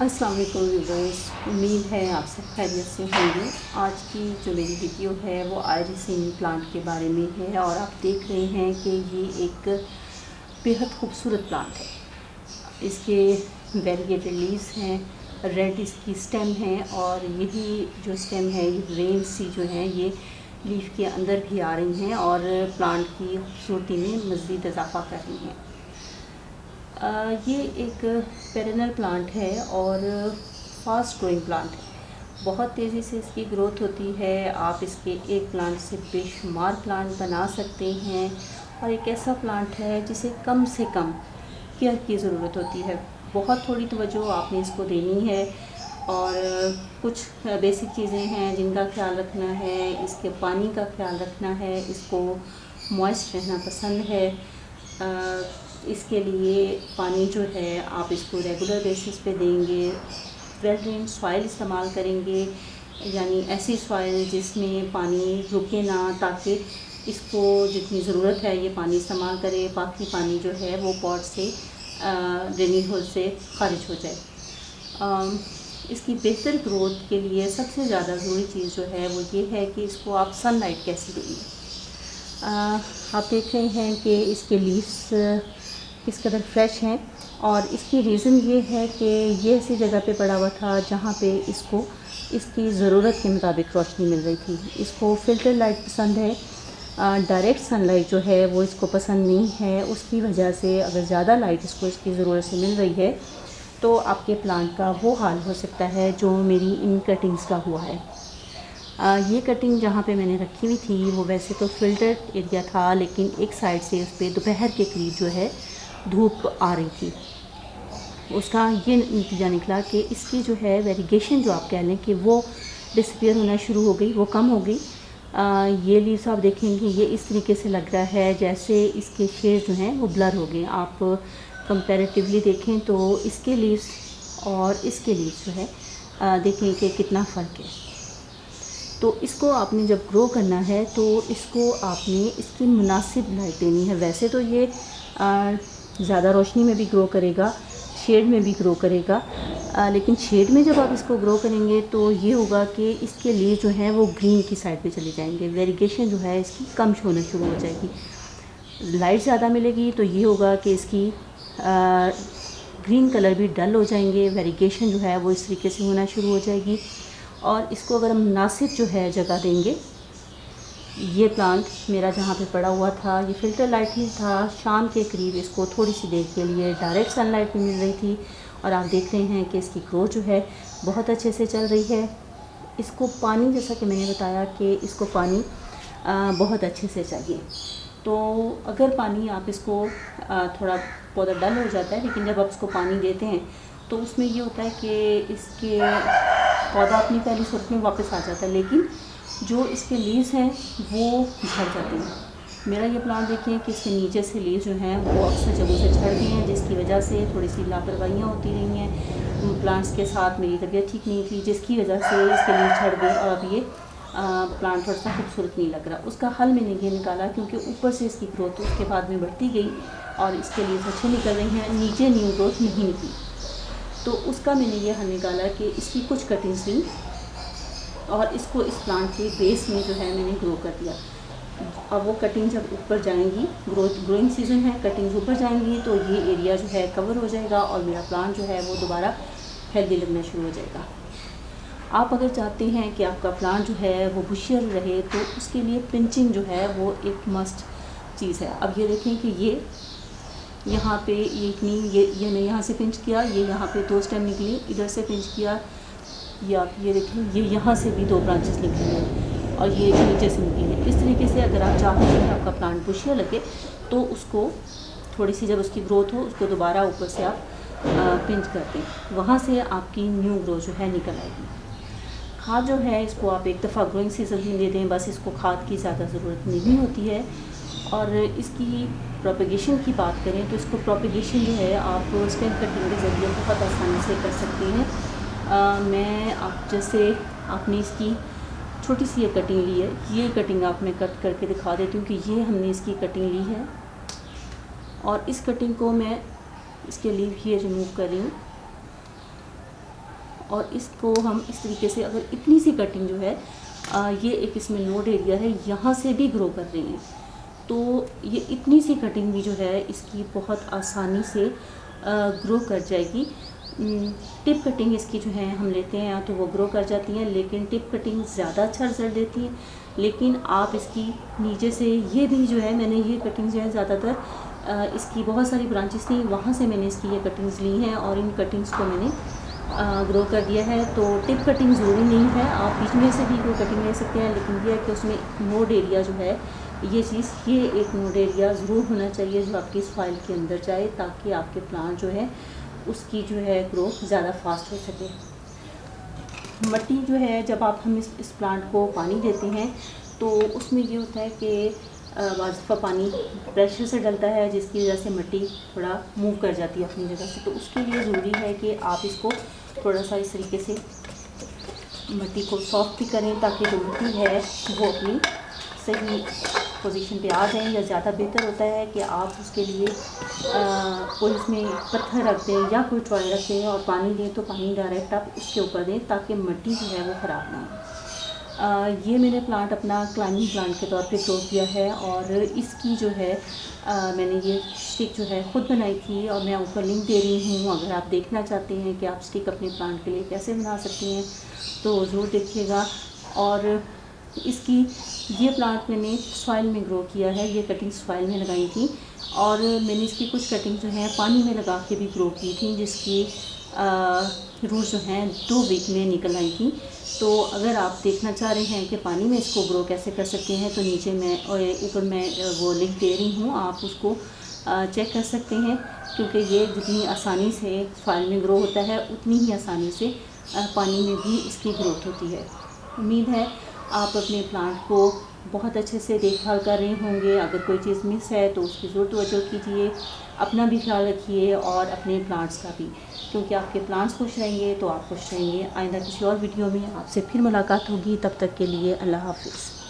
अस्सलाम वालेकुम व्यूअर्स, उम्मीद है आप सब खैरियत से होंगे। आज की जो मेरी वीडियो है वो आयरिसिनी प्लांट के बारे में है और आप देख रहे हैं कि ये एक बेहद खूबसूरत प्लांट है। इसके वेरीगेटेड लीव्स हैं, रेड इसकी स्टेम है और यही जो स्टेम है ये रेन सी जो है ये लीफ के अंदर भी आ रही हैं और प्लांट की खूबसूरती में मज़ीद इजाफा कर रही हैं। ये एक पेरेनल प्लांट है और फास्ट ग्रोइंग प्लांट है। बहुत तेज़ी से इसकी ग्रोथ होती है। आप इसके एक प्लांट से बेशुमार प्लांट बना सकते हैं और एक ऐसा प्लांट है जिसे कम से कम केयर की ज़रूरत होती है। बहुत थोड़ी तवज्जो आपने इसको देनी है और कुछ बेसिक चीज़ें हैं जिनका ख्याल रखना है। इसके पानी का ख्याल रखना है, इसको मॉइस्ट रहना पसंद है। इसके लिए पानी जो है आप इसको रेगुलर बेसिस पे देंगे। वेल ड्रेन सॉइल इस्तेमाल करेंगे, यानी ऐसी सॉइल जिसमें पानी रुके ना, ताकि इसको जितनी ज़रूरत है ये पानी इस्तेमाल करे, बाकी पानी जो है वो पॉट से ड्रेनिंग होल से खारिज हो जाए। इसकी बेहतर ग्रोथ के लिए सबसे ज़्यादा ज़रूरी चीज़ जो है वो ये है कि इसको आप सनलाइट कैसी देंगे। आप देख रहे हैं कि इसके लीव्स किस कदर फ्रेश हैं और इसकी रीज़न ये है कि ये ऐसी जगह पे पड़ा हुआ था जहाँ पे इसको इसकी ज़रूरत के मुताबिक रोशनी मिल रही थी। इसको फ़िल्टर लाइट पसंद है, डायरेक्ट सनलाइट जो है वो इसको पसंद नहीं है। उसकी वजह से अगर ज़्यादा लाइट इसको इसकी ज़रूरत से मिल रही है तो आपके प्लांट का वो हाल हो सकता है जो मेरी इन कटिंग्स का हुआ है। ये कटिंग जहाँ पे मैंने रखी हुई थी वो वैसे तो फ़िल्टर एरिया था, लेकिन एक साइड से उस पर दोपहर के करीब जो है धूप आ रही थी। उसका ये नतीजा निकला कि इसकी जो है वेरीगेशन जो आप कह लें कि वो डिसअपीयर होना शुरू हो गई, वो कम हो गई। ये लीव्स आप देखेंगे ये इस तरीके से लग रहा है जैसे इसके शेड जो हैं वो ब्लर हो गए। आप कंपैरेटिवली देखें तो इसके लीव्स और इसके लीव्स जो है देखें कि कितना फ़र्क है। तो इसको आपने जब ग्रो करना है तो इसको आपने इसकी मुनासिब लाइट देनी है। वैसे तो ये ज़्यादा रोशनी में भी ग्रो करेगा, शेड में भी ग्रो करेगा, लेकिन शेड में जब आप इसको ग्रो करेंगे तो ये होगा कि इसके लिए जो है वो ग्रीन की साइड पे चले जाएंगे। वेरीगेशन जो है इसकी कम होना शुरू हो जाएगी। लाइट ज़्यादा मिलेगी तो ये होगा कि इसकी ग्रीन कलर भी डल हो जाएंगे। वेरीगेशन जो है वो इस तरीके से होना शुरू हो जाएगी। और इसको अगर हम मुनासिब जो है जगह देंगे, ये प्लांट मेरा जहाँ पे पड़ा हुआ था ये फ़िल्टर लाइट ही था। शाम के करीब इसको थोड़ी सी देर के लिए डायरेक्ट सनलाइट भी मिल रही थी और आप देख रहे हैं कि इसकी ग्रोथ जो है बहुत अच्छे से चल रही है। इसको पानी, जैसा कि मैंने बताया कि इसको पानी बहुत अच्छे से चाहिए। तो अगर पानी आप इसको थोड़ा पौधा डल हो जाता है, लेकिन जब आप इसको पानी देते हैं तो उसमें ये होता है कि इसके पौधा अपनी पहली सूरत में वापस आ जाता है, लेकिन जो इसके लीव्स हैं वो झड़ जाते हैं। मेरा ये प्लांट देखें कि इसके नीचे से लीव्स जो हैं वो अक्सर जगहों से झड़ गए हैं, जिसकी वजह से थोड़ी सी लापरवाहियाँ होती रही हैं। प्लांट्स के साथ मेरी तबीयत ठीक नहीं थी, जिसकी वजह से इसके लीव्स झड़ गए और अब ये प्लांट थोड़ा सा खूबसूरत नहीं लग रहा। उसका हल मैंने ये निकाला, क्योंकि ऊपर से इसकी ग्रोथ उसके बाद में बढ़ती गई और इसके लीव्स अच्छे निकल रहे हैं, नीचे न्यू ग्रोथ नहीं निकली। तो उसका मैंने ये हल निकाला कि इसकी कुछ कटिंग्स ली और इसको इस प्लांट के बेस में जो है मैंने ग्रो कर दिया। अब वो कटिंग जब ऊपर जाएंगी, ग्रोइंग सीज़न है, कटिंग्स ऊपर जाएंगी तो ये एरिया जो है कवर हो जाएगा और मेरा प्लांट जो है वो दोबारा हेल्दी लगना शुरू हो जाएगा। आप अगर चाहते हैं कि आपका प्लांट जो है वो बुशियर रहे तो उसके लिए पिंचिंग जो है वो एक मस्ट चीज़ है। अब ये देखें कि ये यहाँ पे ये इतनी ये मैं यहाँ से पिंच किया, ये यहाँ पे 2 स्टेम निकली, इधर से पिंच किया, या आप ये देखें ये यहाँ से भी 2 ब्रांचेस निकली हैं और ये नीचे से निकली हैं। इस तरीके से अगर आप चाहते हैं कि आपका प्लांट बुशियर लगे तो उसको थोड़ी सी जब उसकी ग्रोथ हो उसको दोबारा ऊपर से आप पिंच कर दें, वहाँ से आपकी न्यू ग्रोथ जो है निकल आएगी। खाद जो है इसको आप एक दफ़ा ग्रोइंग सीजन में दे दें, बस इसको खाद की ज़्यादा ज़रूरत नहीं होती है। और इसकी प्रोपेगेशन की बात करें तो इसको प्रोपेगेशन जो है आप स्टेम कटिंग के ज़रिए बहुत आसानी से कर सकते हैं। मैं आप जैसे आपने इसकी छोटी सी ये कटिंग ली है, ये कटिंग आप मैं कट करके दिखा देती हूँ कि ये हमने इसकी कटिंग ली है और इस कटिंग को मैं इसके लीव ये रिमूव कर रही हूँ और इसको हम इस तरीके से, अगर इतनी सी कटिंग जो है ये एक इसमें नोड एरिया है, यहाँ से भी ग्रो कर रही हैं, तो ये इतनी सी कटिंग भी जो है इसकी बहुत आसानी से ग्रो कर जाएगी। टिप कटिंग इसकी जो है हम लेते हैं तो वो ग्रो कर जाती हैं, लेकिन टिप कटिंग ज़्यादा अच्छा रिजल्ट देती है। लेकिन आप इसकी नीचे से ये भी जो है, मैंने ये कटिंग जो है ज़्यादातर इसकी बहुत सारी ब्रांचेस थी, वहाँ से मैंने इसकी ये कटिंग्स ली हैं और इन कटिंग्स को मैंने ग्रो कर दिया है। तो टिप कटिंग ज़रूरी नहीं है, आप बीच में से भी कोई कटिंग ले सकते हैं, लेकिन ये है कि उसमें नोड एरिया जो है ये एक नोड एरिया ज़रूर होना चाहिए जो आपकी सॉइल के अंदर जाए, ताकि आपके प्लांट जो है उसकी जो है ग्रोथ ज़्यादा फास्ट हो सके। मिट्टी जो है, जब आप हम इस प्लांट को पानी देते हैं तो उसमें ये होता है कि बाज़ दफ़ा पानी प्रेशर से डलता है, जिसकी वजह से मिट्टी थोड़ा मूव कर जाती है अपनी जगह से। तो उसके लिए ज़रूरी है कि आप इसको थोड़ा सा इस तरीके से मिट्टी को सॉफ्ट भी करें, ताकि जो मिट्टी है वो अपनी सही पोजीशन पे आ जाएं। या ज़्यादा बेहतर होता है कि आप उसके लिए कोई उसमें पत्थर रख दें या कोई ट्रॉली रख दें और पानी दें, तो पानी डायरेक्ट आप उसके ऊपर दें, ताकि मिट्टी जो है वो ख़राब ना हो। ये मैंने प्लांट अपना क्लाइंबिंग प्लांट के तौर पे ग्रो किया है, और इसकी जो है मैंने ये स्टिक जो है ख़ुद बनाई थी, और मैं ऊपर लिंक दे रही हूँ। अगर आप देखना चाहते हैं कि आप स्टिक अपने प्लांट के लिए कैसे बना सकती हैं तो ज़रूर देखिएगा। और इसकी ये प्लांट मैंने सॉइल में ग्रो किया है, ये कटिंग सॉइल में लगाई थी, और मैंने इसकी कुछ कटिंग जो है पानी में लगा के भी ग्रो की थी, जिसकी रूट जो हैं 2 वीक में निकल आई थी। तो अगर आप देखना चाह रहे हैं कि पानी में इसको ग्रो कैसे कर सकते हैं, तो नीचे मैं और ऊपर मैं वो लिंक दे रही हूँ, आप उसको चेक कर सकते हैं, क्योंकि ये जितनी आसानी से सॉइल में ग्रो होता है उतनी ही आसानी से पानी में भी इसकी ग्रोथ होती है। उम्मीद है आप अपने प्लांट को बहुत अच्छे से देखभाल कर रहे होंगे। अगर कोई चीज़ मिस है तो उसकी ज़रूर तवज्जो कीजिए, अपना भी ख्याल रखिए और अपने प्लांट्स का भी, क्योंकि आपके प्लांट्स खुश रहेंगे तो आप खुश रहेंगे। आइंदा किसी और वीडियो में आपसे फिर मुलाकात होगी, तब तक के लिए अल्लाह हाफ़िज़।